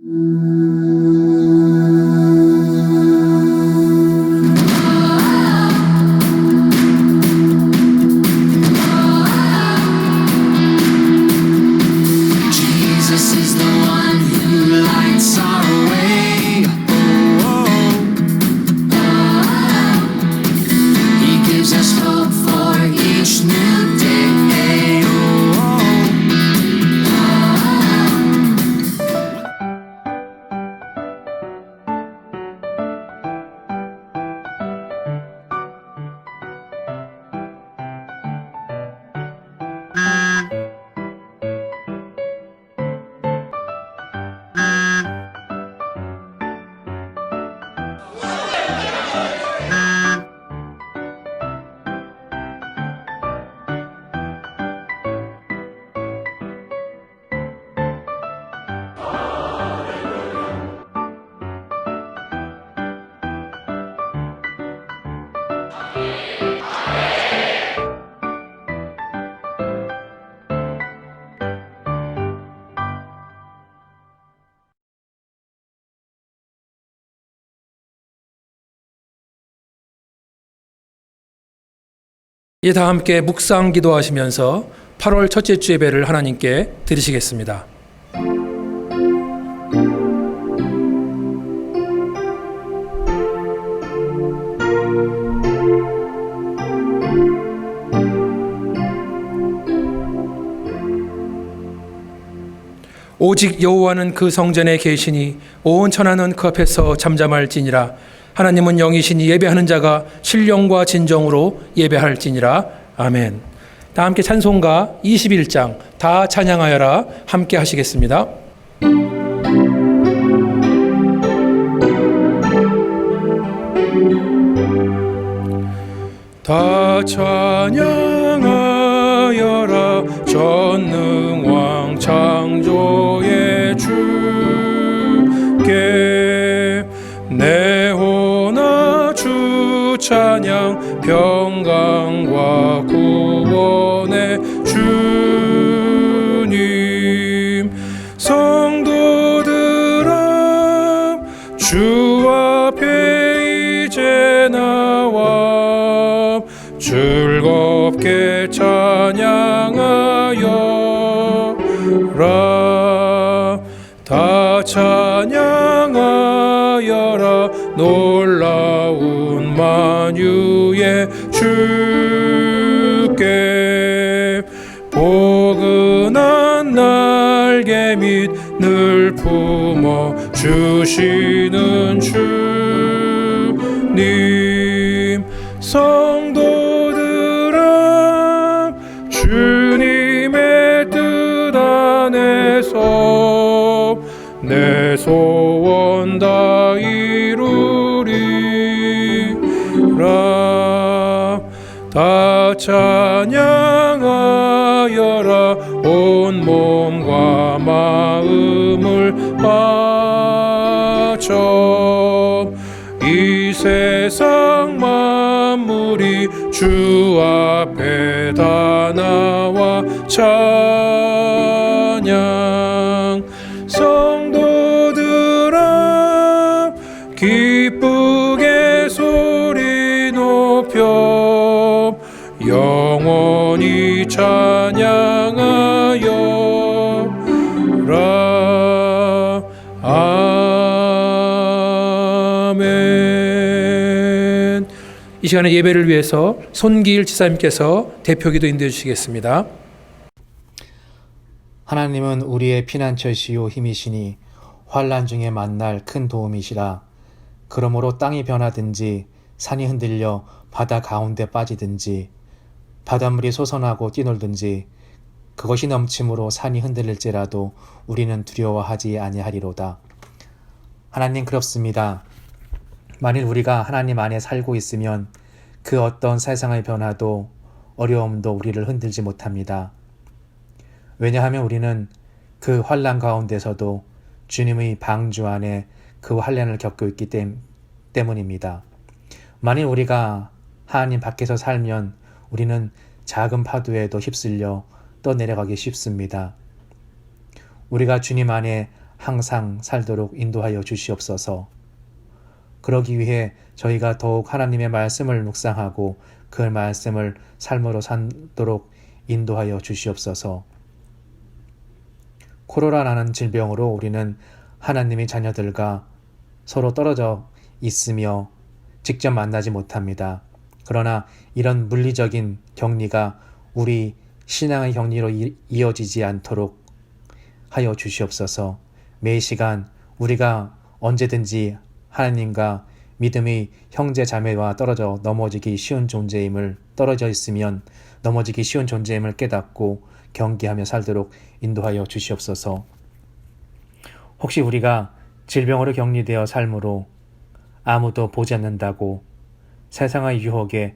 이 다 함께 묵상 기도하시면서 8월 첫째 주 예배를 하나님께 드리시겠습니다. 오직 여호와는 그 성전에 계시니 온 천하는 그 앞에서 잠잠할지니라. 하나님은 영이시니 예배하는 자가 신령과 진정으로 예배할지니라. 아멘. 다 함께 찬송가 21장 다 찬양하여라 함께 하시겠습니다. 다 찬양하여라 전능왕 창조의 주께 내 호나 주 찬양 평강과 구원의 주님 성도들아 주 앞에 이제 나와 즐겁게 찬양하여라 다 찬양하여라 놀라운 만유의 주께 포근한 날개 밑 늘 품어 주시는 주님 성도들아 주님의 뜻 안에서 내 소원 다 이루리라 다 찬양하여라 온 몸과 마음을 바쳐 이 세상 만물이 주 앞에 다 나와 찬양 성도들아 기쁘게 소리 높여 영원히 찬양하여라 아멘. 이 시간에 예배를 위해서 손기일 지사님께서 대표기도 인도해 주시겠습니다. 하나님은 우리의 피난처시요 힘이시니 환난 중에 만날 큰 도움이시라. 그러므로 땅이 변하든지 산이 흔들려 바다 가운데 빠지든지 바닷물이 솟아나고 뛰놀든지 그것이 넘침으로 산이 흔들릴지라도 우리는 두려워하지 아니하리로다. 하나님 그렇습니다. 만일 우리가 하나님 안에 살고 있으면 그 어떤 세상의 변화도 어려움도 우리를 흔들지 못합니다. 왜냐하면 우리는 그 환난 가운데서도 주님의 방주 안에 그 환난을 겪고 있기 때문입니다. 만일 우리가 하나님 밖에서 살면 우리는 작은 파도에도 휩쓸려 떠내려가기 쉽습니다. 우리가 주님 안에 항상 살도록 인도하여 주시옵소서. 그러기 위해 저희가 더욱 하나님의 말씀을 묵상하고 그 말씀을 삶으로 산도록 인도하여 주시옵소서. 코로나라는 질병으로 우리는 하나님의 자녀들과 서로 떨어져 있으며 직접 만나지 못합니다. 그러나 이런 물리적인 격리가 우리 신앙의 격리로 이어지지 않도록 하여 주시옵소서. 매 시간 우리가 언제든지 하나님과 믿음의 형제 자매와 넘어지기 쉬운 존재임을 깨닫고 경계하며 살도록 인도하여 주시옵소서. 혹시 우리가 질병으로 격리되어 삶으로 아무도 보지 않는다고 세상의 유혹에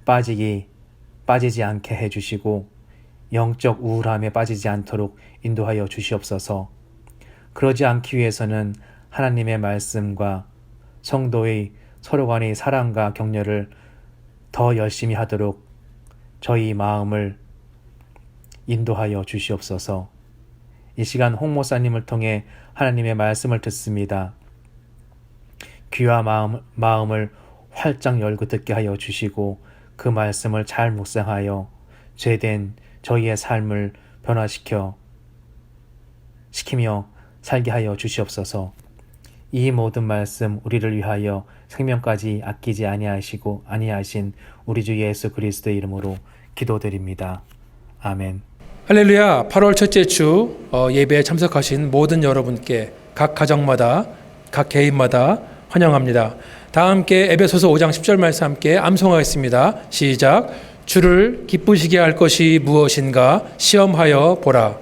빠지지 않게 해주시고 영적 우울함에 빠지지 않도록 인도하여 주시옵소서. 그러지 않기 위해서는 하나님의 말씀과 성도의 서로 간의 사랑과 격려를 더 열심히 하도록 저희 마음을 인도하여 주시옵소서. 이 시간 홍 목사님을 통해 하나님의 말씀을 듣습니다. 귀와 마음을 활짝 열고 듣게 하여 주시고 그 말씀을 잘 묵상하여 죄된 저희의 삶을 변화시키며 살게 하여 주시옵소서. 이 모든 말씀 우리를 위하여 생명까지 아끼지 아니하신 우리 주 예수 그리스도의 이름으로 기도드립니다. 아멘. 할렐루야. 8월 첫째 주 예배에 참석하신 모든 여러분께 각 가정마다 각 개인마다 환영합니다. 다 함께 에베소서 5장 10절 말씀 함께 암송하겠습니다. 시작. 주를 기쁘시게 할 것이 무엇인가 시험하여 보라.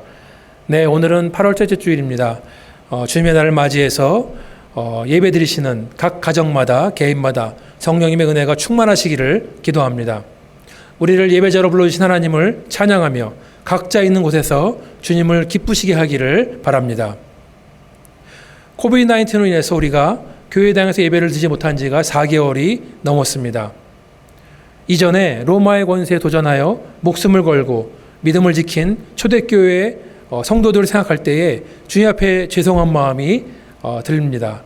네, 오늘은 8월 첫째 주일입니다. 주님의 날을 맞이해서 예배 드리시는 각 가정마다 개인마다 성령님의 은혜가 충만하시기를 기도합니다. 우리를 예배자로 불러주신 하나님을 찬양하며 각자 있는 곳에서 주님을 기쁘시게 하기를 바랍니다. 코비드-19로 인해서 우리가 교회당에서 예배를 드리지 못한 지가 4개월이 넘었습니다. 이전에 로마의 권세에 도전하여 목숨을 걸고 믿음을 지킨 초대교회 성도들을 생각할 때에 주님 앞에 죄송한 마음이 들립니다.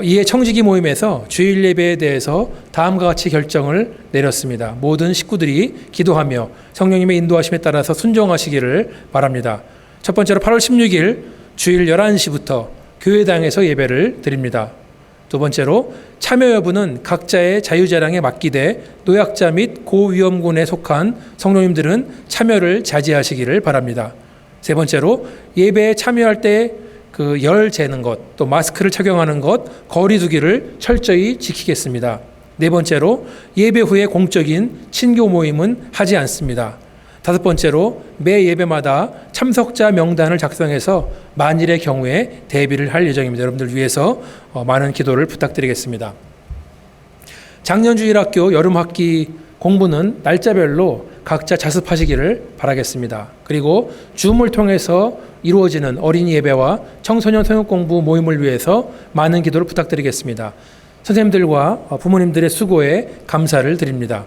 이에 청지기 모임에서 주일 예배에 대해서 다음과 같이 결정을 내렸습니다. 모든 식구들이 기도하며 성령님의 인도하심에 따라서 순종하시기를 바랍니다. 첫 번째로 8월 16일 주일 11시부터 교회당에서 예배를 드립니다. 두 번째로 참여 여부는 각자의 자유자랑에 맡기되 노약자 및 고위험군에 속한 성도님들은 참여를 자제하시기를 바랍니다. 세 번째로 예배에 참여할 때 그 열 재는 것, 또 마스크를 착용하는 것, 거리 두기를 철저히 지키겠습니다. 네 번째로 예배 후에 공적인 친교 모임은 하지 않습니다. 다섯 번째로 매 예배마다 참석자 명단을 작성해서 만일의 경우에 대비를 할 예정입니다. 여러분들 위해서 많은 기도를 부탁드리겠습니다. 작년 주일학교 여름학기 공부는 날짜별로 각자 자습하시기를 바라겠습니다. 그리고 줌을 통해서 이루어지는 어린이 예배와 청소년 성역공부 모임을 위해서 많은 기도를 부탁드리겠습니다. 선생님들과 부모님들의 수고에 감사를 드립니다.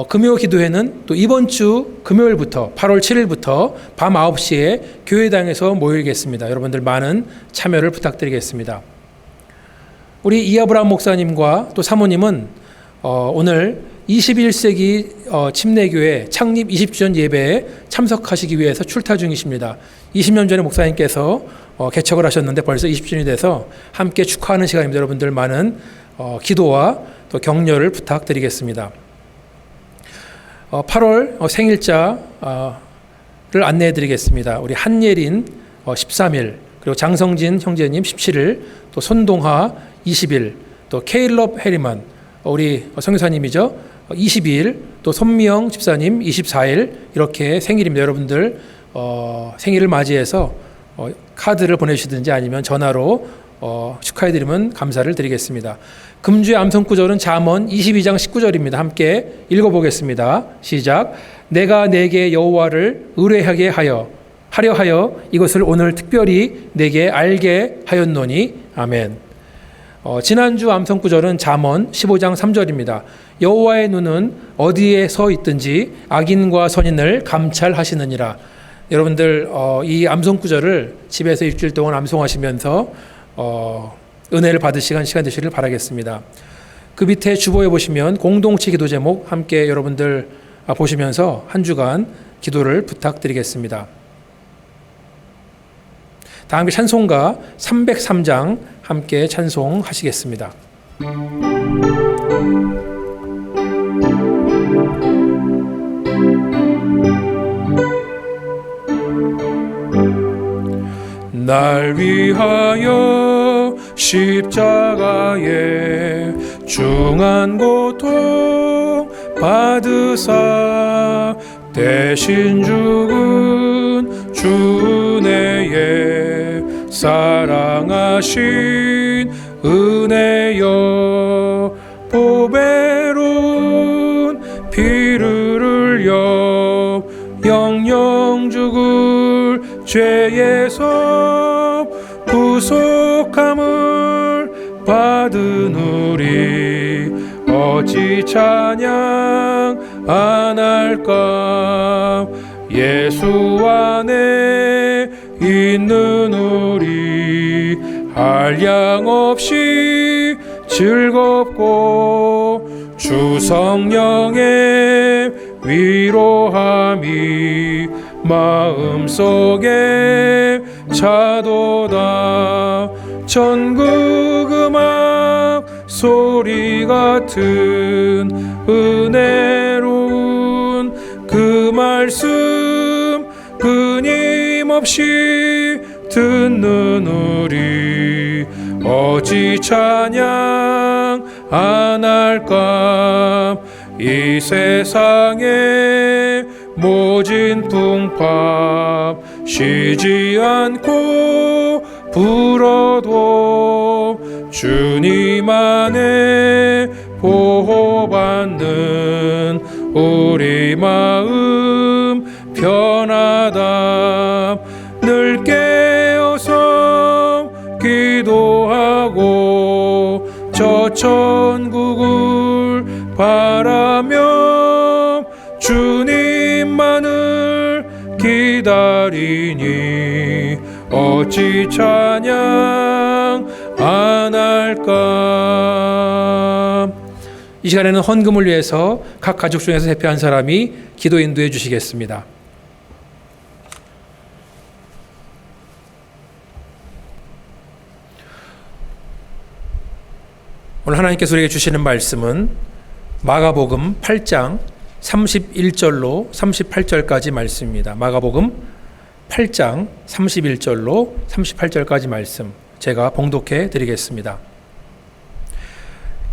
금요 기도회는 또 이번 주 금요일부터 8월 7일부터 밤 9시에 교회당에서 모이겠습니다. 여러분들 많은 참여를 부탁드리겠습니다. 우리 이아브라함 목사님과 또 사모님은 오늘 21세기 침례교회 창립 20주년 예배에 참석하시기 위해서 출타 중이십니다. 20년 전에 목사님께서 개척을 하셨는데 벌써 20주년이 돼서 함께 축하하는 시간입니다. 여러분들 많은 기도와 또 격려를 부탁드리겠습니다. 8월 생일자를 안내해 드리겠습니다. 우리 한예린 13일, 그리고 장성진 형제님 17일, 또 손동하 20일, 또 케일럽 해리만 우리 선교사님이죠. 22일, 또 손미영 집사님 24일 이렇게 생일입니다. 여러분들 생일을 맞이해서 카드를 보내주시든지 아니면 전화로 축하해드리면 감사를 드리겠습니다. 금주의 암송구절은 잠언 22장 19절입니다. 함께 읽어보겠습니다. 시작. 내가 내게 여호와를 의뢰하게 하려 이것을 오늘 특별히 내게 알게 하였노니. 아멘. 지난주 암송구절은 잠언 15장 3절입니다. 여호와의 눈은 어디에 서 있든지 악인과 선인을 감찰하시느니라. 여러분들 이 암송 구절을 집에서 일주일 동안 암송하시면서 은혜를 받으시는 시간 되시길 바라겠습니다. 그 밑에 주보에 보시면 공동체 기도 제목 함께 여러분들 보시면서 한 주간 기도를 부탁드리겠습니다. 다음에 찬송가 303장 함께 찬송하시겠습니다. 날 위하여 십자가에 중한 고통 받으사 대신 죽은 주 은혜에 사랑하신 은혜여 보배로운 피를 흘려 영영 죽을 죄에서 구속함을 받은 우리 어찌 찬양 안 할까. 예수 안에 있는 우리 한량없이 즐겁고 주 성령의 위로함이 마음속에 차도다. 전국 음악 소리 같은 은혜로운 그 말씀 끊임없이 듣는 우리 어찌 찬양 안 할까. 이 세상에 모진 풍파 쉬지 않고 불어도 주님 안에 보호받는 우리 마음 편하다. 늘 깨어서 기도하고 저 천국을 바라며 주님만을 기다리니 어찌 찬양 안 할까. 이 시간에는 헌금을 위해서 각 가족 중에서 대표한 사람이 기도 인도해 주시겠습니다. 오늘 하나님께서 우리에게 주시는 말씀은 마가복음 8장 31절로 38절까지 말씀입니다. 마가복음 8장 31절로 38절까지 말씀 제가 봉독해 드리겠습니다.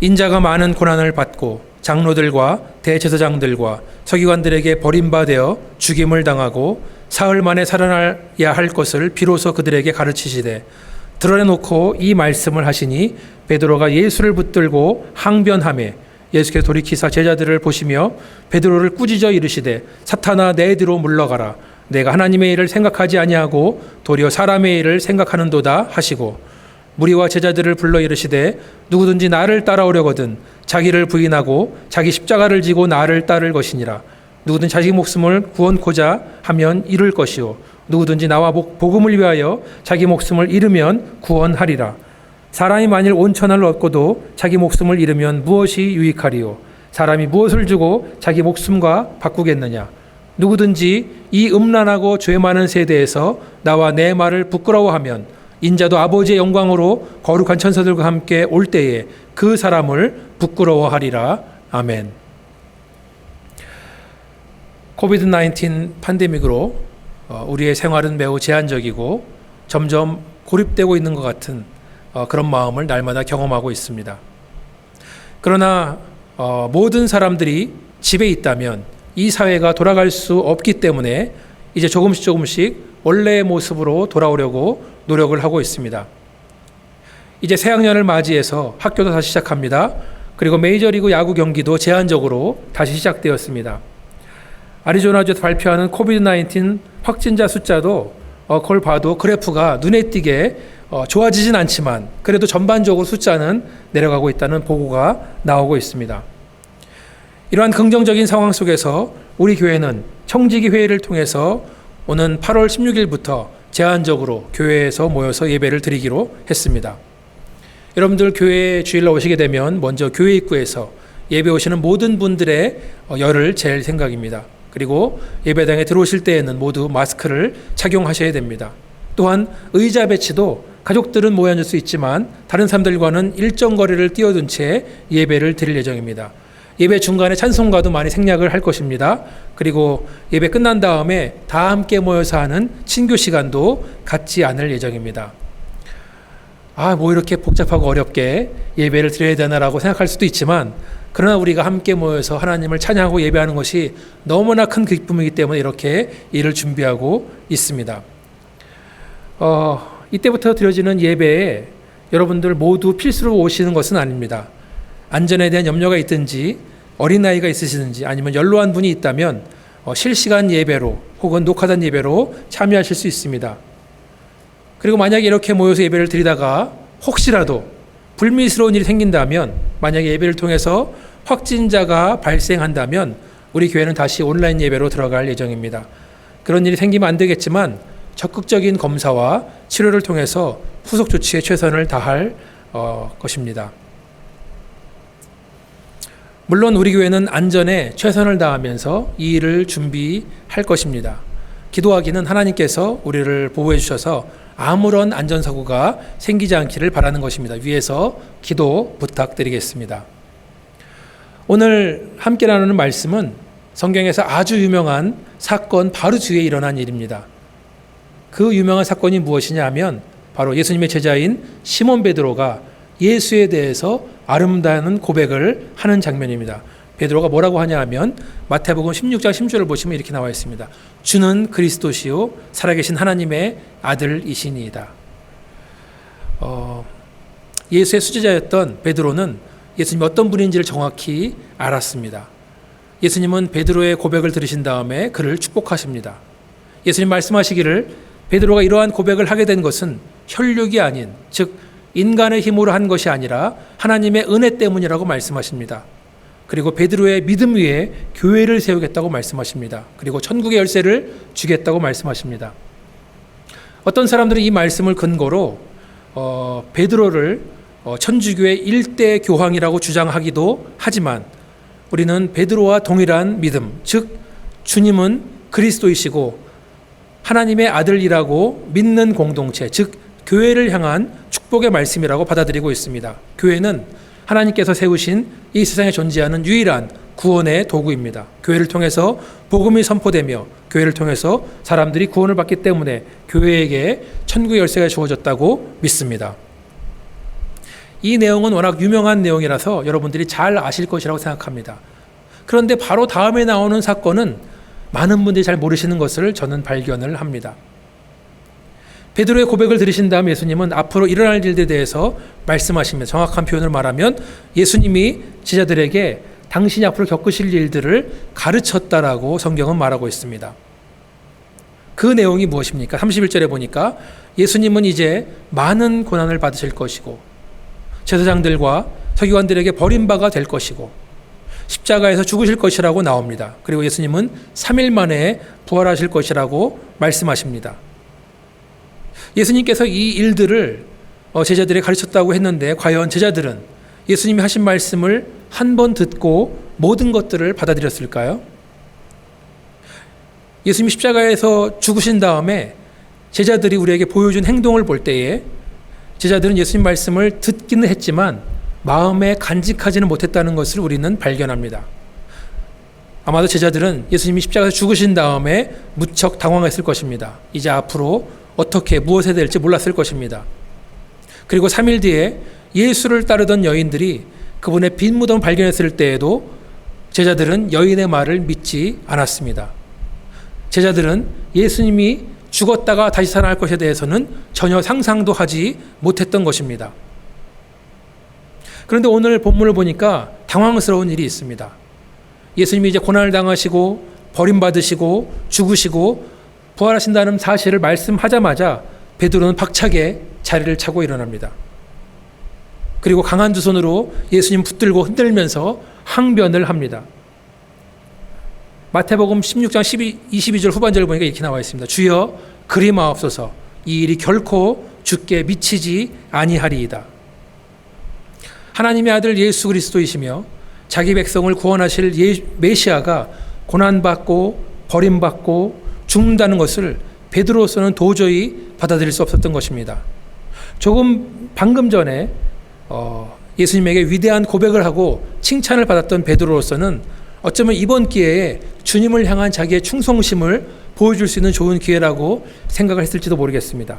인자가 많은 고난을 받고 장로들과 대제사장들과 서기관들에게 버림받아 죽임을 당하고 사흘 만에 살아나야 할 것을 비로소 그들에게 가르치시되 드러내놓고 이 말씀을 하시니 베드로가 예수를 붙들고 항변하매 예수께서 돌이키사 제자들을 보시며 베드로를 꾸짖어 이르시되 사탄아 내 뒤로 물러가라. 내가 하나님의 일을 생각하지 아니하고 도리어 사람의 일을 생각하는도다 하시고 무리와 제자들을 불러 이르시되 누구든지 나를 따라오려거든 자기를 부인하고 자기 십자가를 지고 나를 따를 것이니라. 누구든지 자기 목숨을 구원코자 하면 잃을 것이요 누구든지 나와 복음을 위하여 자기 목숨을 잃으면 구원하리라. 사람이 만일 온 천하를 얻고도 자기 목숨을 잃으면 무엇이 유익하리요? 사람이 무엇을 주고 자기 목숨과 바꾸겠느냐? 누구든지 이 음란하고 죄 많은 세대에서 나와 내 말을 부끄러워하면 인자도 아버지의 영광으로 거룩한 천사들과 함께 올 때에 그 사람을 부끄러워하리라. 아멘. 코비드-19 팬데믹으로 우리의 생활은 매우 제한적이고 점점 고립되고 있는 것 같은 그런 마음을 날마다 경험하고 있습니다. 그러나 모든 사람들이 집에 있다면 이 사회가 돌아갈 수 없기 때문에 이제 조금씩 원래의 모습으로 돌아오려고 노력을 하고 있습니다. 이제 새학년을 맞이해서 학교도 다시 시작합니다. 그리고 메이저리그 야구 경기도 제한적으로 다시 시작되었습니다. 아리조나주에서 발표하는 코비드-19 확진자 숫자도 그걸 봐도 그래프가 눈에 띄게 좋아지진 않지만 그래도 전반적으로 숫자는 내려가고 있다는 보고가 나오고 있습니다. 이러한 긍정적인 상황 속에서 우리 교회는 청지기 회의를 통해서 오는 8월 16일부터 제한적으로 교회에서 모여서 예배를 드리기로 했습니다. 여러분들 교회에 주일날 오시게 되면 먼저 교회 입구에서 예배 오시는 모든 분들의 열을 잴 생각입니다. 그리고 예배당에 들어오실 때에는 모두 마스크를 착용하셔야 됩니다. 또한 의자 배치도 가족들은 모여 앉을 수 있지만 다른 사람들과는 일정 거리를 띄워둔 채 예배를 드릴 예정입니다. 예배 중간에 찬송가도 많이 생략을 할 것입니다. 그리고 예배 끝난 다음에 다 함께 모여서 하는 친교 시간도 갖지 않을 예정입니다. 뭐 이렇게 복잡하고 어렵게 예배를 드려야 되나라고 생각할 수도 있지만, 그러나 우리가 함께 모여서 하나님을 찬양하고 예배하는 것이 너무나 큰 기쁨이기 때문에 이렇게 일을 준비하고 있습니다. 이때부터 드려지는 예배에 여러분들 모두 필수로 오시는 것은 아닙니다. 안전에 대한 염려가 있든지 어린아이가 있으시든지 아니면 연로한 분이 있다면 실시간 예배로 혹은 녹화된 예배로 참여하실 수 있습니다. 그리고 만약에 이렇게 모여서 예배를 드리다가 혹시라도 불미스러운 일이 생긴다면, 만약에 예배를 통해서 확진자가 발생한다면 우리 교회는 다시 온라인 예배로 들어갈 예정입니다. 그런 일이 생기면 안 되겠지만 적극적인 검사와 치료를 통해서 후속 조치에 최선을 다할 것입니다. 물론 우리 교회는 안전에 최선을 다하면서 이 일을 준비할 것입니다. 기도하기는 하나님께서 우리를 보호해 주셔서 아무런 안전사고가 생기지 않기를 바라는 것입니다. 위에서 기도 부탁드리겠습니다. 오늘 함께 나누는 말씀은 성경에서 아주 유명한 사건 바로 뒤에 일어난 일입니다. 그 유명한 사건이 무엇이냐 하면 바로 예수님의 제자인 시몬 베드로가 예수에 대해서 아름다운 고백을 하는 장면입니다. 베드로가 뭐라고 하냐 하면 마태복음 16장 10절을 보시면 이렇게 나와 있습니다. 주는 그리스도시요 살아계신 하나님의 아들이시니이다. 예수의 수제자였던 베드로는 예수님이 어떤 분인지를 정확히 알았습니다. 예수님은 베드로의 고백을 들으신 다음에 그를 축복하십니다. 예수님 말씀하시기를 베드로가 이러한 고백을 하게 된 것은 혈육이 아닌, 즉 인간의 힘으로 한 것이 아니라 하나님의 은혜 때문이라고 말씀하십니다. 그리고 베드로의 믿음 위에 교회를 세우겠다고 말씀하십니다. 그리고 천국의 열쇠를 주겠다고 말씀하십니다. 어떤 사람들은 이 말씀을 근거로 베드로를 천주교의 일대 교황이라고 주장하기도 하지만, 우리는 베드로와 동일한 믿음, 즉 주님은 그리스도이시고 하나님의 아들이라고 믿는 공동체, 즉 교회를 향한 축복의 말씀이라고 받아들이고 있습니다. 교회는 하나님께서 세우신 이 세상에 존재하는 유일한 구원의 도구입니다. 교회를 통해서 복음이 선포되며 교회를 통해서 사람들이 구원을 받기 때문에 교회에게 천국의 열쇠가 주어졌다고 믿습니다. 이 내용은 워낙 유명한 내용이라서 여러분들이 잘 아실 것이라고 생각합니다. 그런데 바로 다음에 나오는 사건은 많은 분들이 잘 모르시는 것을 저는 발견을 합니다. 베드로의 고백을 들으신 다음 예수님은 앞으로 일어날 일들에 대해서 말씀하시며, 정확한 표현을 말하면 예수님이 제자들에게 당신이 앞으로 겪으실 일들을 가르쳤다라고 성경은 말하고 있습니다. 그 내용이 무엇입니까? 31절에 보니까 예수님은 이제 많은 고난을 받으실 것이고 제사장들과 서기관들에게 버림바가 될 것이고 십자가에서 죽으실 것이라고 나옵니다. 그리고 예수님은 3일 만에 부활하실 것이라고 말씀하십니다. 예수님께서 이 일들을 제자들에게 가르쳤다고 했는데, 과연 제자들은 예수님이 하신 말씀을 한 번 듣고 모든 것들을 받아들였을까요? 예수님이 십자가에서 죽으신 다음에 제자들이 우리에게 보여준 행동을 볼 때에 제자들은 예수님 말씀을 듣기는 했지만 마음에 간직하지는 못했다는 것을 우리는 발견합니다. 아마도 제자들은 예수님이 십자가에서 죽으신 다음에 무척 당황했을 것입니다. 이제 앞으로 어떻게 무엇에 될지 몰랐을 것입니다. 그리고 3일 뒤에 예수를 따르던 여인들이 그분의 빈 무덤을 발견했을 때에도 제자들은 여인의 말을 믿지 않았습니다. 제자들은 예수님이 죽었다가 다시 살아날 것에 대해서는 전혀 상상도 하지 못했던 것입니다. 그런데 오늘 본문을 보니까 당황스러운 일이 있습니다. 예수님이 이제 고난을 당하시고 버림받으시고 죽으시고 부활하신다는 사실을 말씀하자마자 베드로는 박차게 자리를 차고 일어납니다. 그리고 강한 두 손으로 예수님 붙들고 흔들면서 항변을 합니다. 마태복음 16장 22절 후반절을 보니까 이렇게 나와 있습니다. 주여 그리 마옵소서. 이 일이 결코 주께 미치지 아니하리이다. 하나님의 아들 예수 그리스도이시며 자기 백성을 구원하실 메시아가 고난받고 버림받고 죽는다는 것을 베드로로서는 도저히 받아들일 수 없었던 것입니다. 방금 전에 예수님에게 위대한 고백을 하고 칭찬을 받았던 베드로로서는 어쩌면 이번 기회에 주님을 향한 자기의 충성심을 보여줄 수 있는 좋은 기회라고 생각을 했을지도 모르겠습니다.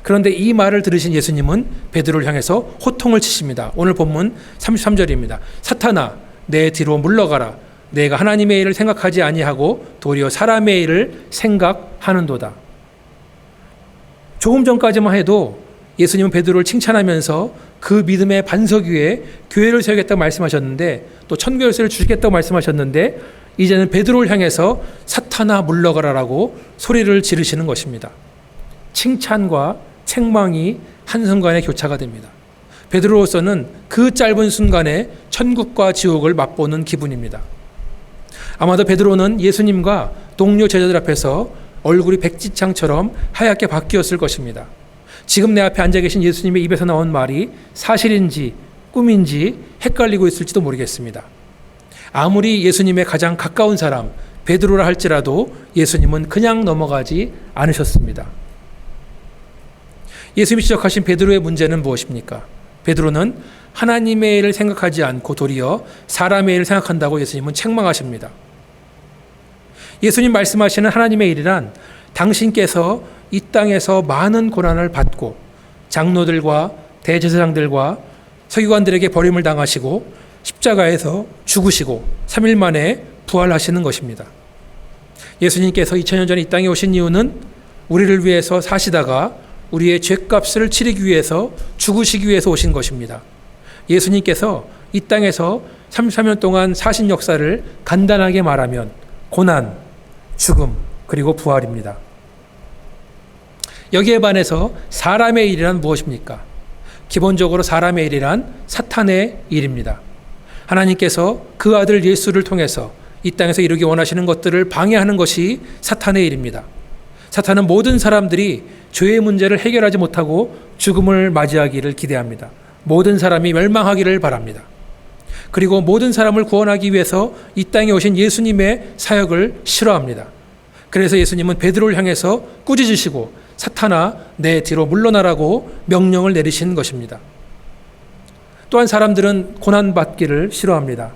그런데 이 말을 들으신 예수님은 베드로를 향해서 호통을 치십니다. 오늘 본문 33절입니다. 사탄아, 내 뒤로 물러가라. 내가 하나님의 일을 생각하지 아니하고 도리어 사람의 일을 생각하는도다. 조금 전까지만 해도 예수님은 베드로를 칭찬하면서 그 믿음의 반석 위에 교회를 세우겠다고 말씀하셨는데, 또 천국 열쇠를 주시겠다고 말씀하셨는데, 이제는 베드로를 향해서 사탄아 물러가라라고 소리를 지르시는 것입니다. 칭찬과 책망이 한순간에 교차가 됩니다. 베드로로서는 그 짧은 순간에 천국과 지옥을 맛보는 기분입니다. 아마도 베드로는 예수님과 동료 제자들 앞에서 얼굴이 백지창처럼 하얗게 바뀌었을 것입니다. 지금 내 앞에 앉아 계신 예수님의 입에서 나온 말이 사실인지 꿈인지 헷갈리고 있을지도 모르겠습니다. 아무리 예수님의 가장 가까운 사람 베드로라 할지라도 예수님은 그냥 넘어가지 않으셨습니다. 예수님이 지적하신 베드로의 문제는 무엇입니까? 베드로는 하나님의 일을 생각하지 않고 도리어 사람의 일을 생각한다고 예수님은 책망하십니다. 예수님 말씀하시는 하나님의 일이란 당신께서 이 땅에서 많은 고난을 받고 장로들과 대제사장들과 서기관들에게 버림을 당하시고 십자가에서 죽으시고 3일 만에 부활하시는 것입니다. 예수님께서 2000년 전에 이 땅에 오신 이유는 우리를 위해서 사시다가 우리의 죄값을 치르기 위해서 죽으시기 위해서 오신 것입니다. 예수님께서 이 땅에서 33년 동안 사신 역사를 간단하게 말하면 고난, 죽음, 그리고 부활입니다. 여기에 반해서 사람의 일이란 무엇입니까? 기본적으로 사람의 일이란 사탄의 일입니다. 하나님께서 그 아들 예수를 통해서 이 땅에서 이루기 원하시는 것들을 방해하는 것이 사탄의 일입니다. 사탄은 모든 사람들이 죄의 문제를 해결하지 못하고 죽음을 맞이하기를 기대합니다. 모든 사람이 멸망하기를 바랍니다. 그리고 모든 사람을 구원하기 위해서 이 땅에 오신 예수님의 사역을 싫어합니다. 그래서 예수님은 베드로를 향해서 꾸짖으시고 사탄아 내 뒤로 물러나라고 명령을 내리신 것입니다. 또한 사람들은 고난받기를 싫어합니다.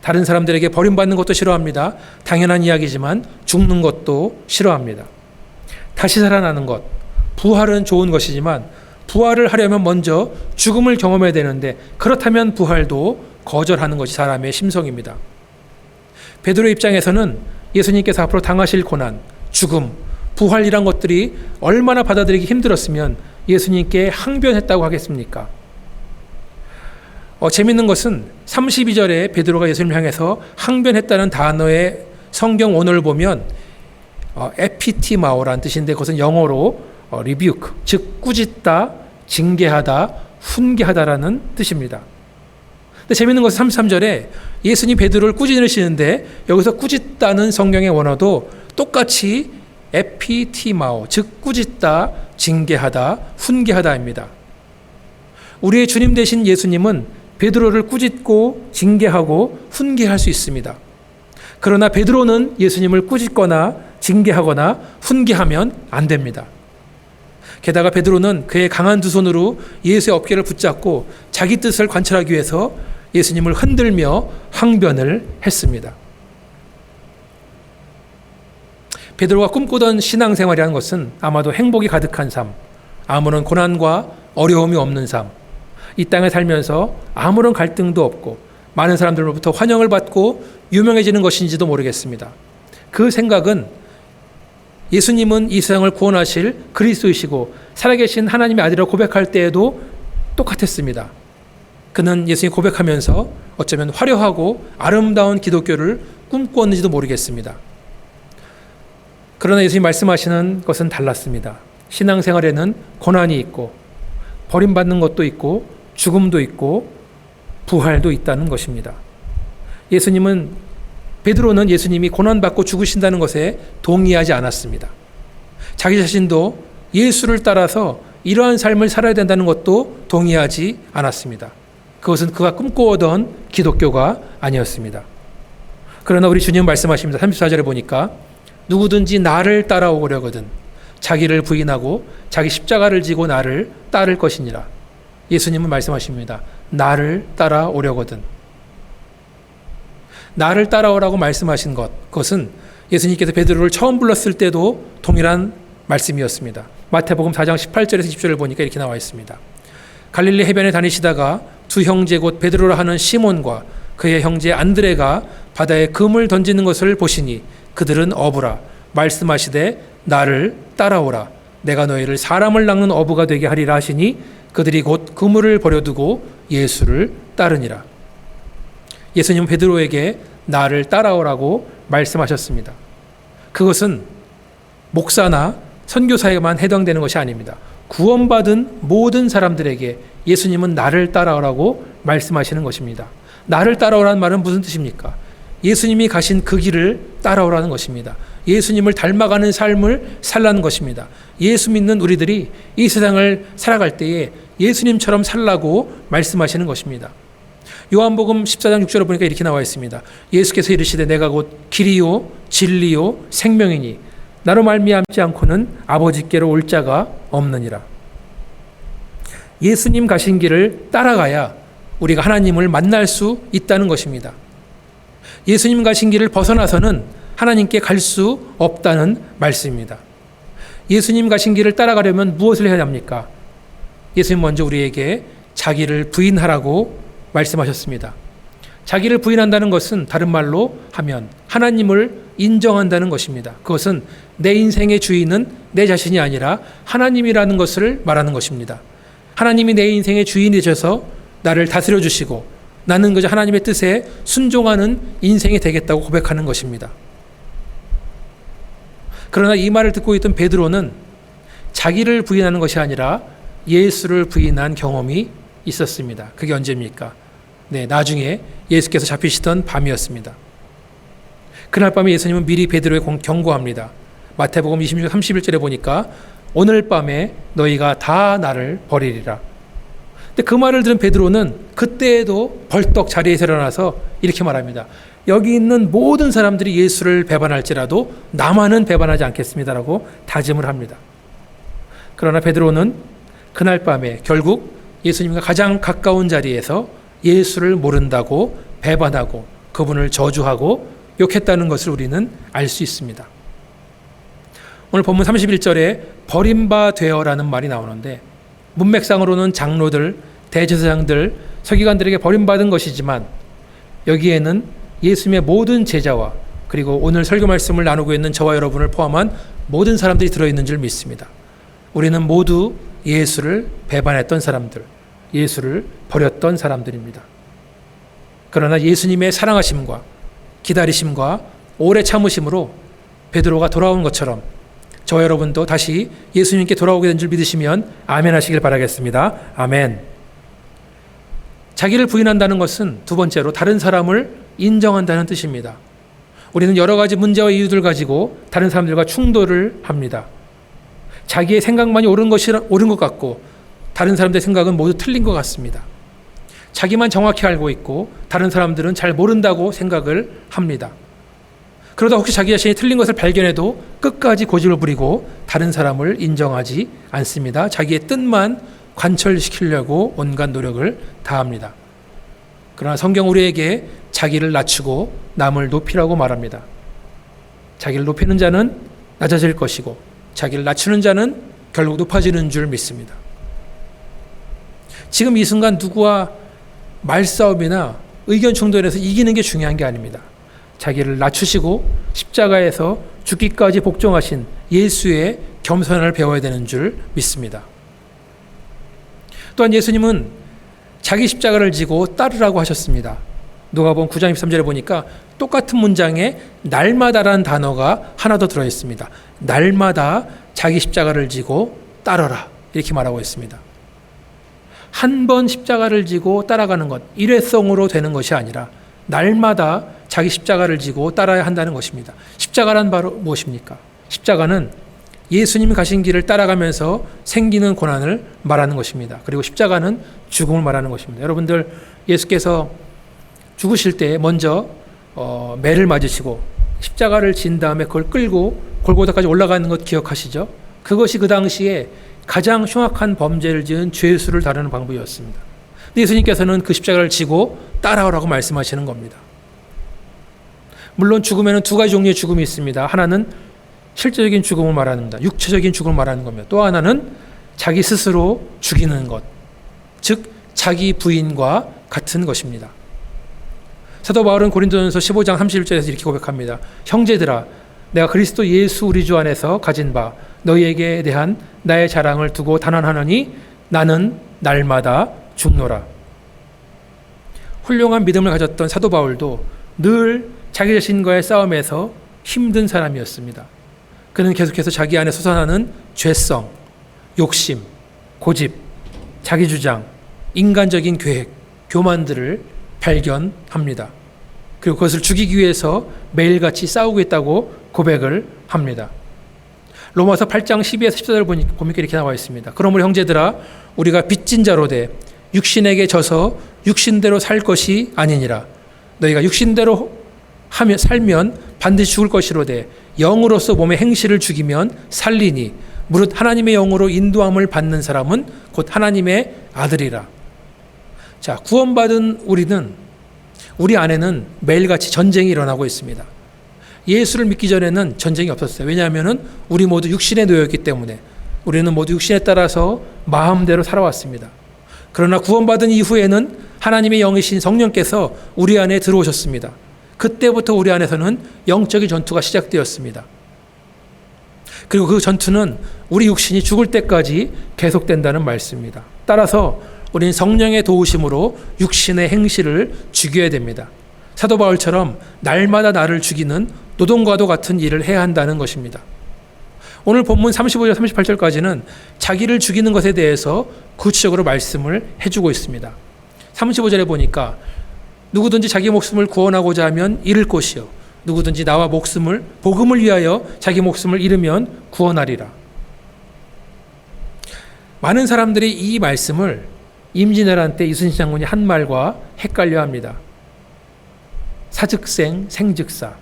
다른 사람들에게 버림받는 것도 싫어합니다. 당연한 이야기지만 죽는 것도 싫어합니다. 다시 살아나는 것, 부활은 좋은 것이지만 부활을 하려면 먼저 죽음을 경험해야 되는데 그렇다면 부활도 거절하는 것이 사람의 심성입니다. 베드로의 입장에서는 예수님께서 앞으로 당하실 고난, 죽음, 부활이란 것들이 얼마나 받아들이기 힘들었으면 예수님께 항변했다고 하겠습니까? 재밌는 것은 32절에 베드로가 예수님을 향해서 항변했다는 단어의 성경 원어를 보면 에피티마오라는 뜻인데 그것은 영어로 rebuke, 즉 꾸짖다, 징계하다, 훈계하다라는 뜻입니다. 근데 재밌는 것은 33절에 예수님 베드로를 꾸짖으시는데 여기서 꾸짖다는 성경의 원어도 똑같이 에피티마오, 즉 꾸짖다, 징계하다, 훈계하다입니다. 우리의 주님 되신 예수님은 베드로를 꾸짖고 징계하고 훈계할 수 있습니다. 그러나 베드로는 예수님을 꾸짖거나 징계하거나 훈계하면 안 됩니다. 게다가 베드로는 그의 강한 두 손으로 예수의 어깨를 붙잡고 자기 뜻을 관철하기 위해서 예수님을 흔들며 항변을 했습니다. 베드로가 꿈꾸던 신앙생활이라는 것은 아마도 행복이 가득한 삶, 아무런 고난과 어려움이 없는 삶, 이 땅에 살면서 아무런 갈등도 없고 많은 사람들로부터 환영을 받고 유명해지는 것인지도 모르겠습니다. 그 생각은 예수님은 이 세상을 구원하실 그리스도이시고 살아계신 하나님의 아들이라고 고백할 때에도 똑같았습니다. 그는 예수님이 고백하면서 어쩌면 화려하고 아름다운 기독교를 꿈꾸었는지도 모르겠습니다. 그러나 예수님이 말씀하시는 것은 달랐습니다. 신앙생활에는 고난이 있고 버림받는 것도 있고 죽음도 있고 부활도 있다는 것입니다. 예수님은 베드로는 예수님이 고난받고 죽으신다는 것에 동의하지 않았습니다. 자기 자신도 예수를 따라서 이러한 삶을 살아야 된다는 것도 동의하지 않았습니다. 그것은 그가 꿈꿔오던 기독교가 아니었습니다. 그러나 우리 주님 말씀하십니다. 34절에 보니까 누구든지 나를 따라오려거든 자기를 부인하고 자기 십자가를 지고 나를 따를 것이니라. 예수님은 말씀하십니다. 나를 따라오려거든. 나를 따라오라고 말씀하신 그것은 예수님께서 베드로를 처음 불렀을 때도 동일한 말씀이었습니다. 마태복음 4장 18절에서 20절을 보니까 이렇게 나와 있습니다. 갈릴리 해변에 다니시다가 두 형제 곧 베드로라 하는 시몬과 그의 형제 안드레가 바다에 금을 던지는 것을 보시니 그들은 어부라. 말씀하시되 나를 따라오라. 내가 너희를 사람을 낚는 어부가 되게 하리라 하시니 그들이 곧 그물을 버려두고 예수를 따르니라. 예수님은 베드로에게 나를 따라오라고 말씀하셨습니다. 그것은 목사나 선교사에게만 해당되는 것이 아닙니다. 구원받은 모든 사람들에게 예수님은 나를 따라오라고 말씀하시는 것입니다. 나를 따라오라는 말은 무슨 뜻입니까? 예수님이 가신 그 길을 따라오라는 것입니다. 예수님을 닮아가는 삶을 살라는 것입니다. 예수 믿는 우리들이 이 세상을 살아갈 때에 예수님처럼 살라고 말씀하시는 것입니다. 요한복음 14장 6절을 보니까 이렇게 나와 있습니다. 예수께서 이르시되 내가 곧 길이요 진리요 생명이니 나로 말미암지 않고는 아버지께로 올 자가 없느니라. 예수님 가신 길을 따라가야 우리가 하나님을 만날 수 있다는 것입니다. 예수님 가신 길을 벗어나서는 하나님께 갈 수 없다는 말씀입니다. 예수님 가신 길을 따라가려면 무엇을 해야 합니까? 예수님 먼저 우리에게 자기를 부인하라고 말씀하셨습니다. 자기를 부인한다는 것은 다른 말로 하면 하나님을 인정한다는 것입니다. 그것은 내 인생의 주인은 내 자신이 아니라 하나님이라는 것을 말하는 것입니다. 하나님이 내 인생의 주인이 되셔서 나를 다스려 주시고 나는 그저 하나님의 뜻에 순종하는 인생이 되겠다고 고백하는 것입니다. 그러나 이 말을 듣고 있던 베드로는 자기를 부인하는 것이 아니라 예수를 부인한 경험이 있었습니다. 그게 언제입니까? 나중에 예수께서 잡히시던 밤이었습니다. 그날 밤에 예수님은 미리 베드로에게 경고합니다. 마태복음 26장 31절에 보니까 오늘 밤에 너희가 다 나를 버리리라. 근데 그 말을 들은 베드로는 그때에도 벌떡 자리에서 일어나서 이렇게 말합니다. 여기 있는 모든 사람들이 예수를 배반할지라도 나만은 배반하지 않겠습니다라고 다짐을 합니다. 그러나 베드로는 그날 밤에 결국 예수님과 가장 가까운 자리에서 예수를 모른다고 배반하고 그분을 저주하고 욕했다는 것을 우리는 알 수 있습니다. 오늘 본문 31절에 버림바 되어라는 말이 나오는데 문맥상으로는 장로들, 대제사장들, 서기관들에게 버림받은 것이지만 여기에는 예수님의 모든 제자와 그리고 오늘 설교 말씀을 나누고 있는 저와 여러분을 포함한 모든 사람들이 들어있는 줄 믿습니다. 우리는 모두 예수를 배반했던 사람들, 예수를 버렸던 사람들입니다. 그러나 예수님의 사랑하심과 기다리심과 오래 참으심으로 베드로가 돌아온 것처럼 저와 여러분도 다시 예수님께 돌아오게 된 줄 믿으시면 아멘 하시길 바라겠습니다. 아멘. 자기를 부인한다는 것은 두 번째로 다른 사람을 인정한다는 뜻입니다. 우리는 여러 가지 문제와 이유들 가지고 다른 사람들과 충돌을 합니다. 자기의 생각만이 옳은 것 같고 다른 사람들의 생각은 모두 틀린 것 같습니다. 자기만 정확히 알고 있고 다른 사람들은 잘 모른다고 생각을 합니다. 그러다 혹시 자기 자신이 틀린 것을 발견해도 끝까지 고집을 부리고 다른 사람을 인정하지 않습니다. 자기의 뜻만 관철시키려고 온갖 노력을 다합니다. 그러나 성경 우리에게 자기를 낮추고 남을 높이라고 말합니다. 자기를 높이는 자는 낮아질 것이고 자기를 낮추는 자는 결국 높아지는 줄 믿습니다. 지금 이 순간 누구와 말싸움이나 의견 충돌에서 이기는 게 중요한 게 아닙니다. 자기를 낮추시고 십자가에서 죽기까지 복종하신 예수의 겸손을 배워야 되는 줄 믿습니다. 또한 예수님은 자기 십자가를 지고 따르라고 하셨습니다. 누가복음 9장 23절에 보니까 똑같은 문장에 날마다라는 단어가 하나 더 들어있습니다. 날마다 자기 십자가를 지고 따르라 이렇게 말하고 있습니다. 한 번 십자가를 지고 따라가는 것, 일회성으로 되는 것이 아니라 날마다 자기 십자가를 지고 따라야 한다는 것입니다. 십자가란 바로 무엇입니까? 십자가는 예수님이 가신 길을 따라가면서 생기는 고난을 말하는 것입니다. 그리고 십자가는 죽음을 말하는 것입니다. 여러분들, 예수께서 죽으실 때 먼저 매를 맞으시고 십자가를 진 다음에 그걸 끌고 골고다까지 올라가는 것 기억하시죠? 그것이 그 당시에 가장 흉악한 범죄를 지은 죄수를 다루는 방법이었습니다. 근데 예수님께서는 그 십자가를 지고 따라오라고 말씀하시는 겁니다. 물론 죽음에는 두 가지 종류의 죽음이 있습니다. 하나는 실제적인 죽음을 말합니다. 육체적인 죽음을 말하는 겁니다. 또 하나는 자기 스스로 죽이는 것, 즉 자기 부인과 같은 것입니다. 사도 바울은 고린도전서 15장 31절에서 이렇게 고백합니다. 형제들아, 내가 그리스도 예수 우리 주 안에서 가진 바 너희에게 대한 나의 자랑을 두고 단언하노니 나는 날마다 죽노라. 훌륭한 믿음을 가졌던 사도 바울도 늘 자기 자신과의 싸움에서 힘든 사람이었습니다. 그는 계속해서 자기 안에 솟아나는 죄성, 욕심, 고집, 자기주장, 인간적인 계획, 교만들을 발견합니다. 그리고 그것을 죽이기 위해서 매일같이 싸우고 있다고 고백을 합니다. 로마서 8장 12에서 14절을 보니까 이렇게 나와 있습니다. 그러므로 형제들아, 우리가 빚진 자로 돼 육신에게 져서 육신대로 살 것이 아니니라. 너희가 육신대로 살면 반드시 죽을 것이로되 영으로서 몸의 행실을 죽이면 살리니 무릇 하나님의 영으로 인도함을 받는 사람은 곧 하나님의 아들이라. 자, 구원받은 우리 안에는 매일같이 전쟁이 일어나고 있습니다. 예수를 믿기 전에는 전쟁이 없었어요. 왜냐하면 우리 모두 육신에 놓여있기 때문에 우리는 모두 육신에 따라서 마음대로 살아왔습니다. 그러나 구원받은 이후에는 하나님의 영이신 성령께서 우리 안에 들어오셨습니다. 그때부터 우리 안에서는 영적인 전투가 시작되었습니다. 그리고 그 전투는 우리 육신이 죽을 때까지 계속된다는 말씀입니다. 따라서 우리는 성령의 도우심으로 육신의 행실을 죽여야 됩니다. 사도 바울처럼 날마다 나를 죽이는 노동과도 같은 일을 해야 한다는 것입니다. 오늘 본문 35절 38절까지는 자기를 죽이는 것에 대해서 구체적으로 말씀을 해주고 있습니다. 35절에 보니까 누구든지 자기 목숨을 구원하고자 하면 잃을 것이요 누구든지 나와 복음을 위하여 자기 목숨을 잃으면 구원하리라. 많은 사람들이 이 말씀을 임진왜란 때 이순신 장군이 한 말과 헷갈려 합니다. 사즉생 생즉사.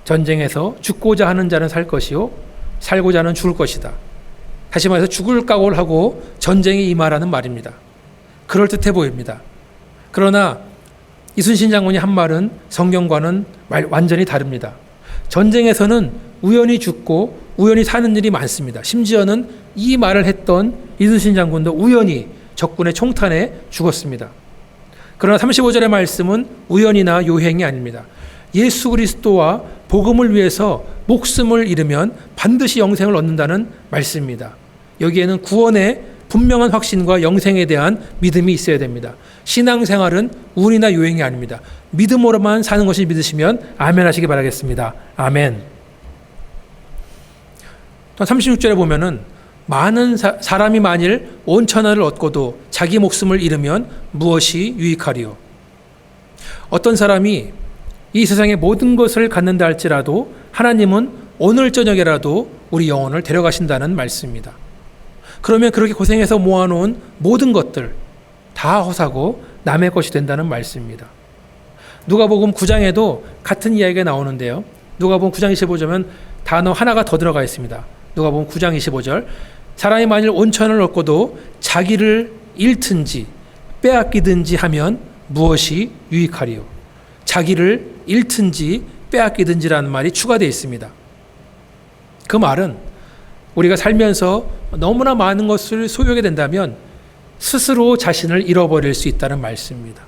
전쟁에서 죽고자 하는 자는 살 것이요 살고자 하는 죽을 것이다. 다시 말해서 죽을 각오를 하고 전쟁에 임하라는 말입니다. 그럴듯해 보입니다. 그러나 이순신 장군이 한 말은 성경과는 완전히 다릅니다. 전쟁에서는 우연히 죽고 우연히 사는 일이 많습니다. 심지어는 이 말을 했던 이순신 장군도 우연히 적군의 총탄에 죽었습니다. 그러나 35절의 말씀은 우연이나 요행이 아닙니다. 예수 그리스도와 복음을 위해서 목숨을 잃으면 반드시 영생을 얻는다는 말씀입니다. 여기에는 구원의 분명한 확신과 영생에 대한 믿음이 있어야 됩니다. 신앙생활은 운이나 요행이 아닙니다. 믿음으로만 사는 것을 믿으시면 아멘 하시기 바라겠습니다. 아멘. 또 36절에 보면은 많은 사람이 만일 온 천하를 얻고도 자기 목숨을 잃으면 무엇이 유익하리요? 어떤 사람이 이 세상의 모든 것을 갖는다 할지라도 하나님은 오늘 저녁에라도 우리 영혼을 데려가신다는 말씀입니다. 그러면 그렇게 고생해서 모아놓은 모든 것들 다 헛하고 남의 것이 된다는 말씀입니다. 누가복음 9장에도 같은 이야기가 나오는데요. 누가복음 9장 25절은 단어 하나가 더 들어가 있습니다. 누가복음 9장 25절 사람이 만일 온천을 얻고도 자기를 잃든지 빼앗기든지 하면 무엇이 유익하리요? 자기를 잃든지 빼앗기든지라는 말이 추가되어 있습니다. 그 말은 우리가 살면서 너무나 많은 것을 소유하게 된다면 스스로 자신을 잃어버릴 수 있다는 말씀입니다.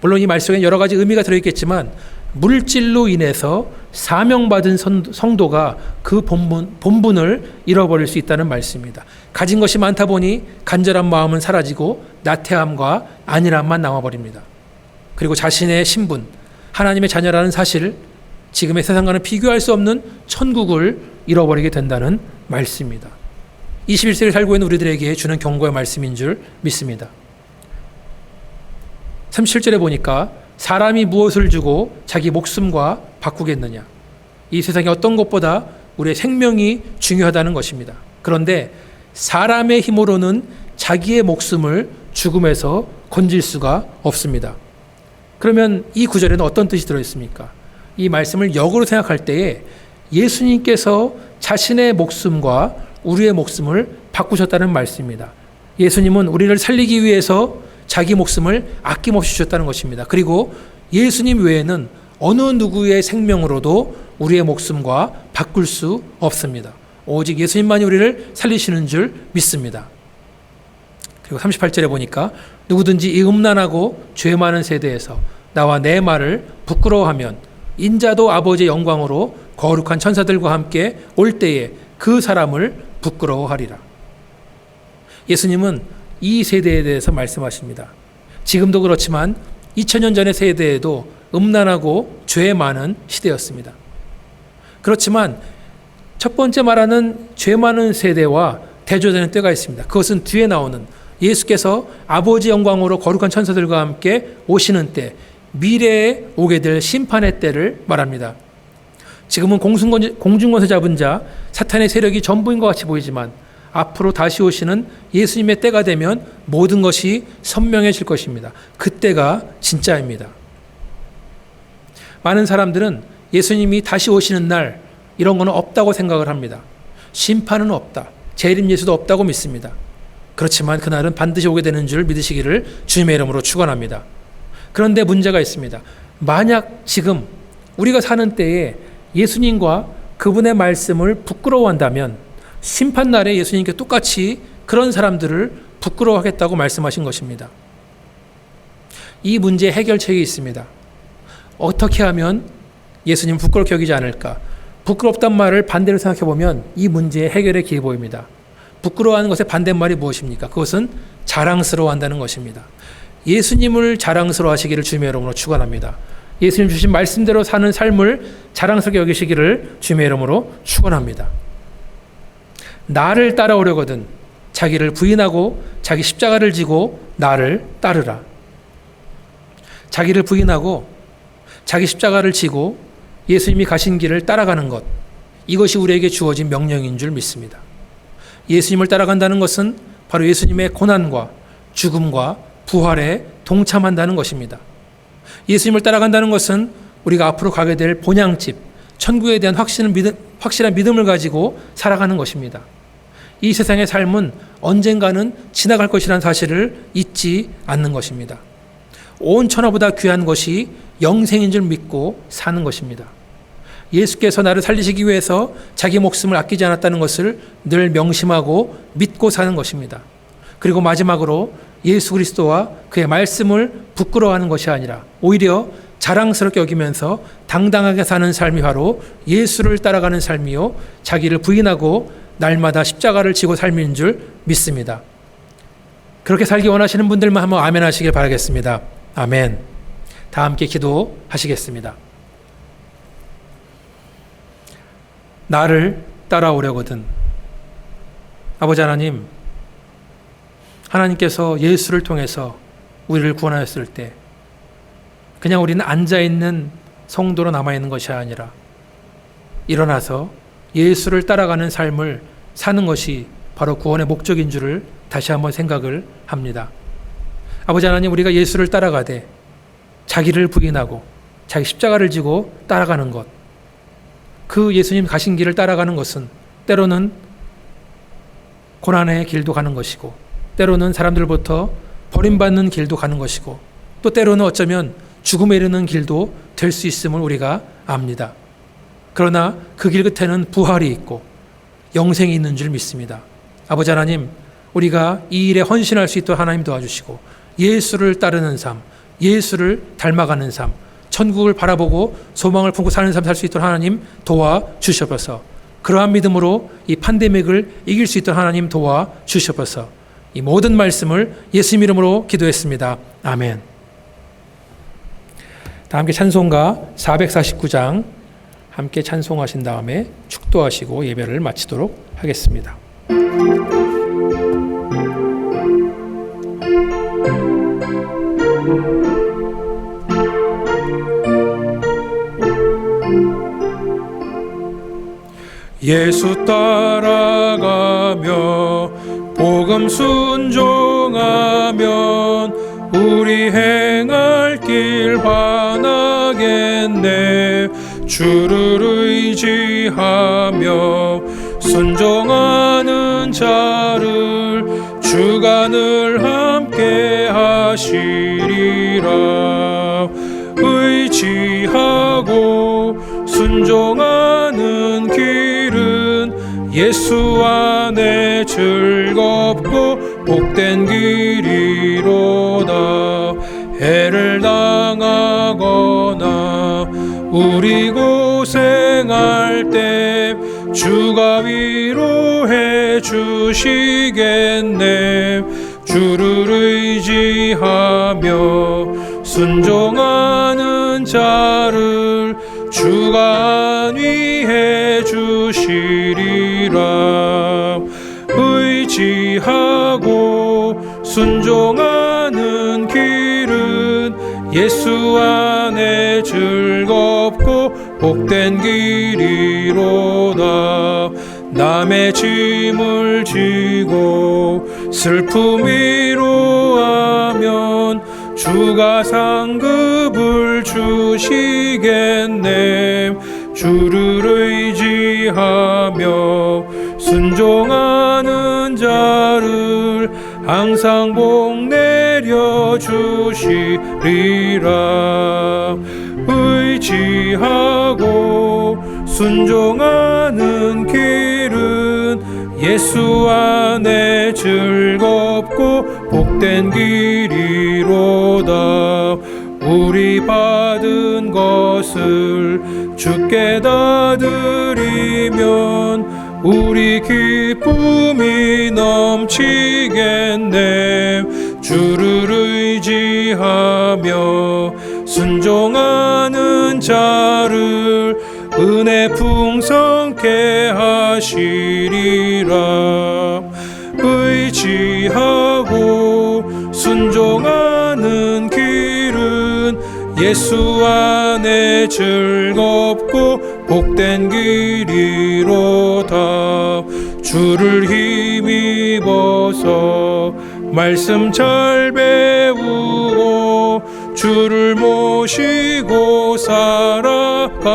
물론 이 말씀에 여러 가지 의미가 들어있겠지만 물질로 인해서 사명받은 성도가 그 본분을 잃어버릴 수 있다는 말씀입니다. 가진 것이 많다 보니 간절한 마음은 사라지고 나태함과 안일함만 남아버립니다. 그리고 자신의 신분, 하나님의 자녀라는 사실, 지금의 세상과는 비교할 수 없는 천국을 잃어버리게 된다는 말씀입니다. 21세기를 살고 있는 우리들에게 주는 경고의 말씀인 줄 믿습니다. 37절에 보니까 사람이 무엇을 주고 자기 목숨과 바꾸겠느냐. 이 세상에 어떤 것보다 우리의 생명이 중요하다는 것입니다. 그런데 사람의 힘으로는 자기의 목숨을 죽음에서 건질 수가 없습니다. 그러면 이 구절에는 어떤 뜻이 들어있습니까? 이 말씀을 역으로 생각할 때에 예수님께서 자신의 목숨과 우리의 목숨을 바꾸셨다는 말씀입니다. 예수님은 우리를 살리기 위해서 자기 목숨을 아낌없이 주셨다는 것입니다. 그리고 예수님 외에는 어느 누구의 생명으로도 우리의 목숨과 바꿀 수 없습니다. 오직 예수님만이 우리를 살리시는 줄 믿습니다. 그리고 38절에 보니까 누구든지 이 음란하고 죄 많은 세대에서 나와 내 말을 부끄러워하면 인자도 아버지의 영광으로 거룩한 천사들과 함께 올 때에 그 사람을 부끄러워하리라. 예수님은 이 세대에 대해서 말씀하십니다. 지금도 그렇지만 2000년 전의 세대에도 음란하고 죄 많은 시대였습니다. 그렇지만 첫 번째 말하는 죄 많은 세대와 대조되는 때가 있습니다. 그것은 뒤에 나오는 예수께서 아버지 영광으로 거룩한 천사들과 함께 오시는 때, 미래에 오게 될 심판의 때를 말합니다. 지금은 공중권세 잡은 자, 사탄의 세력이 전부인 것 같이 보이지만 앞으로 다시 오시는 예수님의 때가 되면 모든 것이 선명해질 것입니다. 그때가 진짜입니다. 많은 사람들은 예수님이 다시 오시는 날 이런 거는 없다고 생각을 합니다. 심판은 없다. 재림 예수도 없다고 믿습니다. 그렇지만 그날은 반드시 오게 되는 줄 믿으시기를 주님의 이름으로 축원합니다. 그런데 문제가 있습니다. 만약 지금 우리가 사는 때에 예수님과 그분의 말씀을 부끄러워한다면 심판날에 예수님께 똑같이 그런 사람들을 부끄러워하겠다고 말씀하신 것입니다. 이 문제의 해결책이 있습니다. 어떻게 하면 예수님 부끄럽게 여기지 않을까? 부끄럽단 말을 반대로 생각해보면 이 문제의 해결의 길이 보입니다. 부끄러워하는 것의 반대말이 무엇입니까? 그것은 자랑스러워한다는 것입니다. 예수님을 자랑스러워하시기를 주님의 이름으로 축원합니다. 예수님 주신 말씀대로 사는 삶을 자랑스럽게 여기시기를 주님의 이름으로 축원합니다. 나를 따라오려거든 자기를 부인하고 자기 십자가를 지고 나를 따르라. 자기를 부인하고 자기 십자가를 지고 예수님이 가신 길을 따라가는 것, 이것이 우리에게 주어진 명령인 줄 믿습니다. 예수님을 따라간다는 것은 바로 예수님의 고난과 죽음과 부활에 동참한다는 것입니다. 예수님을 따라간다는 것은 우리가 앞으로 가게 될 본향집, 천국에 대한 확실한 믿음을 가지고 살아가는 것입니다. 이 세상의 삶은 언젠가는 지나갈 것이라는 사실을 잊지 않는 것입니다. 온 천하보다 귀한 것이 영생인 줄 믿고 사는 것입니다. 예수께서 나를 살리시기 위해서 자기 목숨을 아끼지 않았다는 것을 늘 명심하고 믿고 사는 것입니다. 그리고 마지막으로 예수 그리스도와 그의 말씀을 부끄러워하는 것이 아니라 오히려 자랑스럽게 여기면서 당당하게 사는 삶이 바로 예수를 따라가는 삶이요, 자기를 부인하고 날마다 십자가를 지고 삶인 줄 믿습니다. 그렇게 살기 원하시는 분들만 한번 아멘 하시길 바라겠습니다. 아멘. 다 함께 기도하시겠습니다. 나를 따라오려거든. 아버지 하나님, 하나님께서 예수를 통해서 우리를 구원하였을 때 그냥 우리는 앉아있는 성도로 남아있는 것이 아니라 일어나서 예수를 따라가는 삶을 사는 것이 바로 구원의 목적인 줄을 다시 한번 생각을 합니다. 아버지 하나님, 우리가 예수를 따라가되 자기를 부인하고 자기 십자가를 지고 따라가는 것, 그 예수님 가신 길을 따라가는 것은 때로는 고난의 길도 가는 것이고, 때로는 사람들부터 버림받는 길도 가는 것이고, 또 때로는 어쩌면 죽음에 이르는 길도 될 수 있음을 우리가 압니다. 그러나 그 길 끝에는 부활이 있고 영생이 있는 줄 믿습니다. 아버지 하나님, 우리가 이 일에 헌신할 수 있도록 하나님 도와주시고 예수를 따르는 삶, 예수를 닮아가는 삶, 천국을 바라보고 소망을 품고 사는 삶 살 수 있도록 하나님 도와주시옵소서. 그러한 믿음으로 이 팬데믹을 이길 수 있도록 하나님 도와주시옵소서. 이 모든 말씀을 예수님 이름으로 기도했습니다. 아멘. 다 함께 찬송가 449장 함께 찬송하신 다음에 축도하시고 예배를 마치도록 하겠습니다. 예수 따라가며 복음 순종하면 우리 행할 길 환하겠네. 주를 의지하며 순종하는 자를 주가 늘 함께 하시리라. 의지하고 순종하는 길은 예수 안에 즐겁고 복된 길이로다. 해를 당하거나 우리 고생할 때 주가 위로해 주시겠네. 주를 의지하며 순종하는 자를 주가 안위해 주시리라. 의지하고 순종하는 길은 예수 안에 즐겁고 복된 길이로다. 남의 짐을 지고 슬픔 위로하면 주가 상급을 주시겠네. 주를 의지하며 순종하는 자를 항상 복 내려 주시리라. 의지하고 순종하는 길은 예수 안에 즐겁고 복된 길이로다. 우리 받은 것을 주께 다 드리면 우리 기쁨이 넘치겠네. 주를 의지하며 순종하는 자를 은혜 풍성케 하시리라. 의지하고 순종하는 길은 예수 안에 즐겁고 복된 길이로다. 주를 힘입어서 말씀 잘 배우고 주를 모시고 살아가세.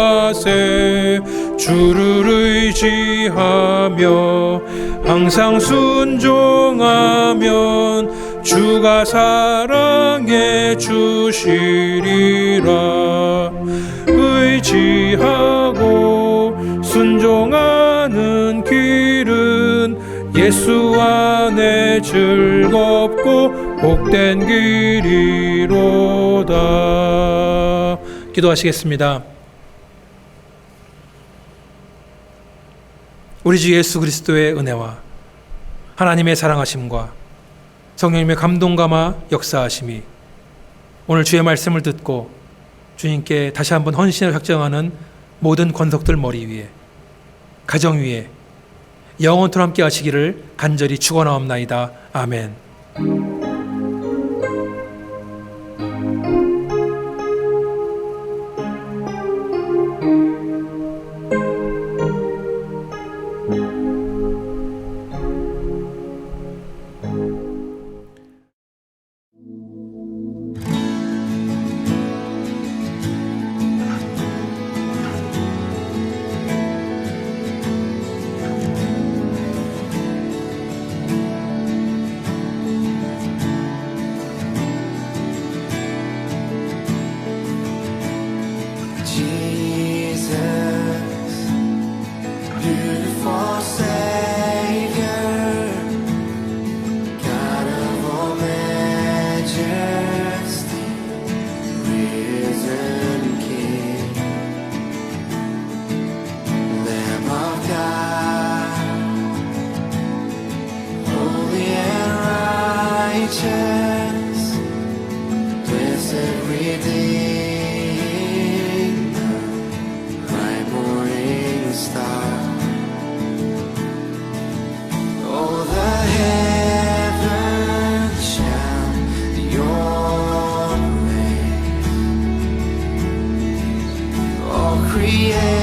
주를 의지하며 항상 순종하면 주가 사랑해 주시리라. 의지하고 순종하는 길은 예수 안에 즐겁고 복된 길이로다. 기도하시겠습니다. 우리 주 예수 그리스도의 은혜와 하나님의 사랑하심과 성령님의 감동감화 역사하심이 오늘 주의 말씀을 듣고 주님께 다시 한번 헌신을 확정하는 모든 권속들 머리 위에, 가정 위에 영원토록 함께 하시기를 간절히 축원하옵나이다. 아멘.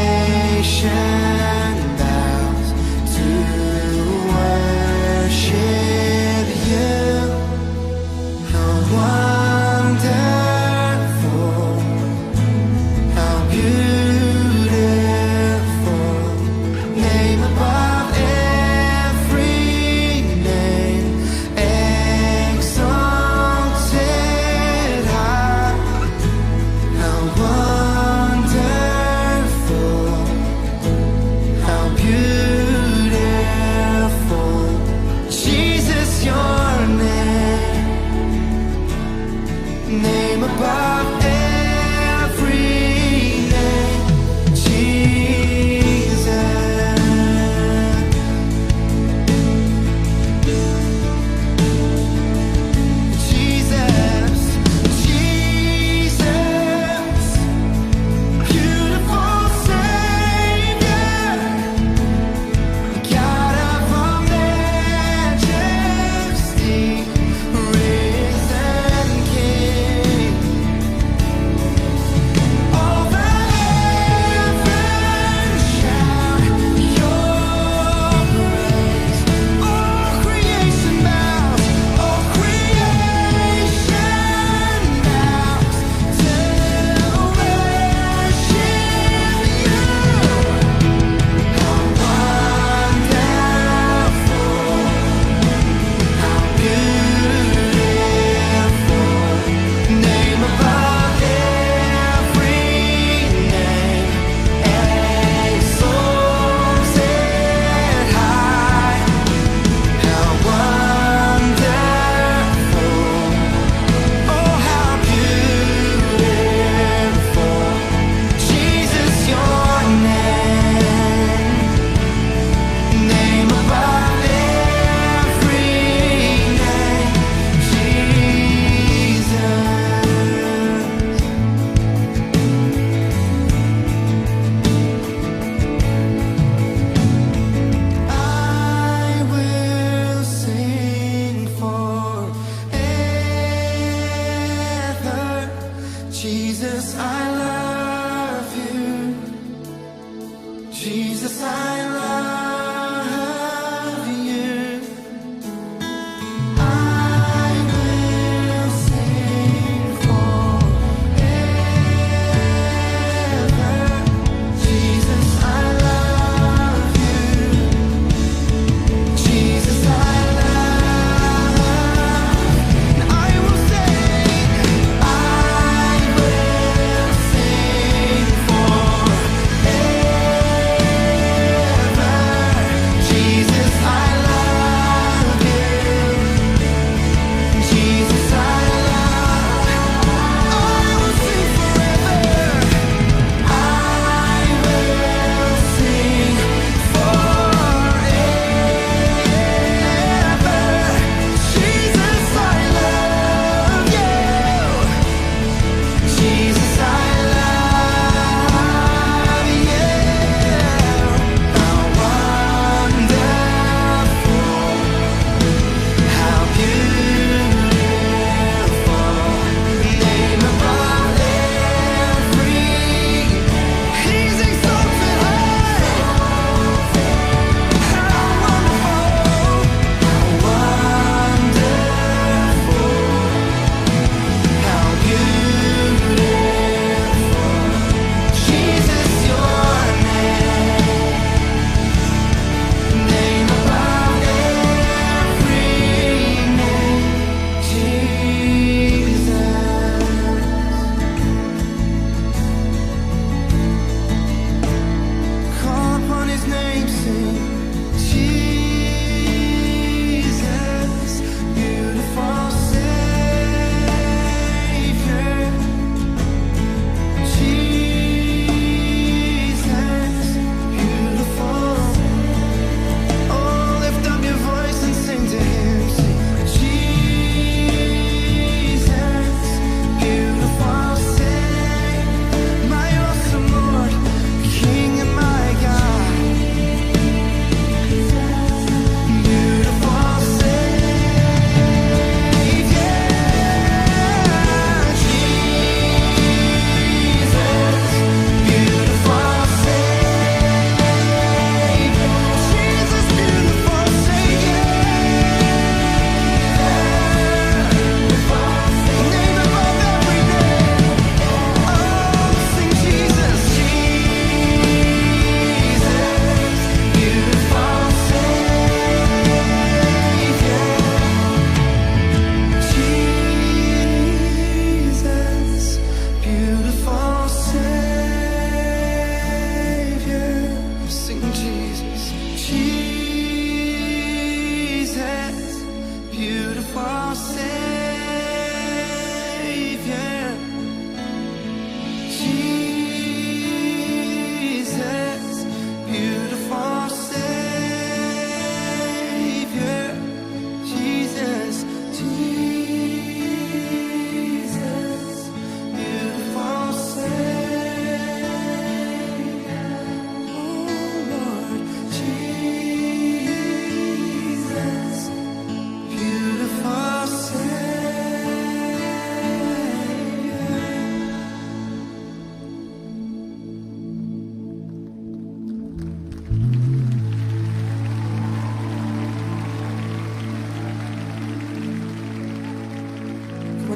Creation bow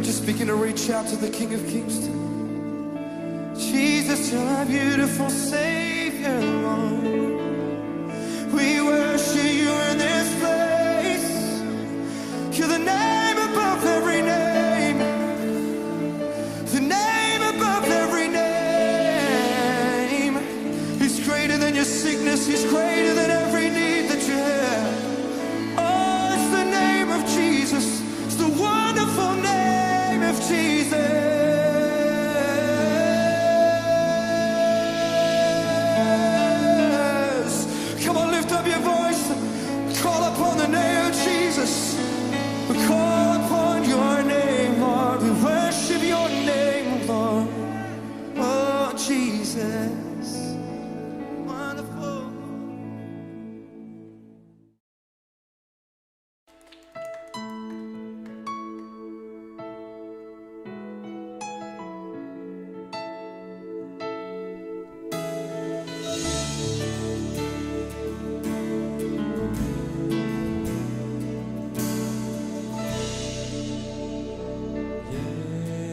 on, just begin to reach out to the King of Kings tonight. Jesus, you're a beautiful Savior, Lord. We worship you in this place. You're the name above every name. The name above every name. He's greater than your sickness. He's greater than every need that you have. Oh, it's the name of Jesus. It's the wonderful name of Jesus. Come on, lift up your voice. Call upon the name of Jesus. We call upon your name, Lord. We worship your name, Lord. Oh, Jesus. Wonderful.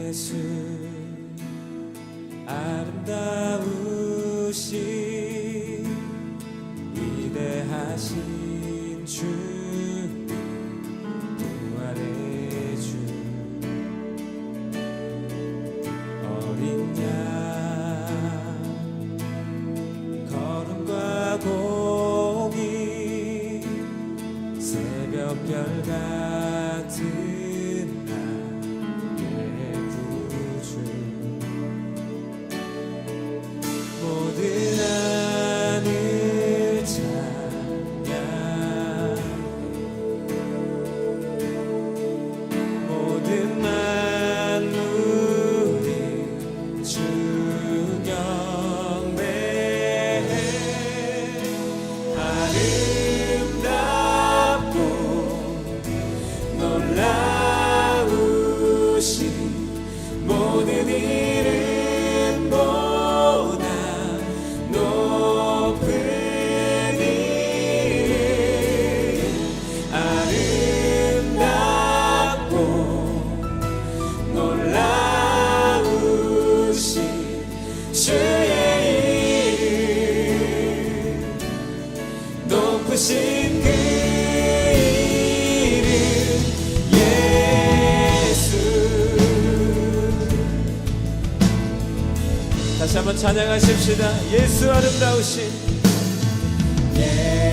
예수 아름다우신 위대하신 주 부활의 주 어린 양 걸음과 공이 새벽별 같은 모든 하늘 찬양 모든 만물이 주 경배해 아름답고 놀라우신 모든 이름보다 높은 이름 아름답고 놀라우신 주의 이름 높으신 그 이름 예수. 다시 한번 찬양하십시다. 예수 아름다우신 예수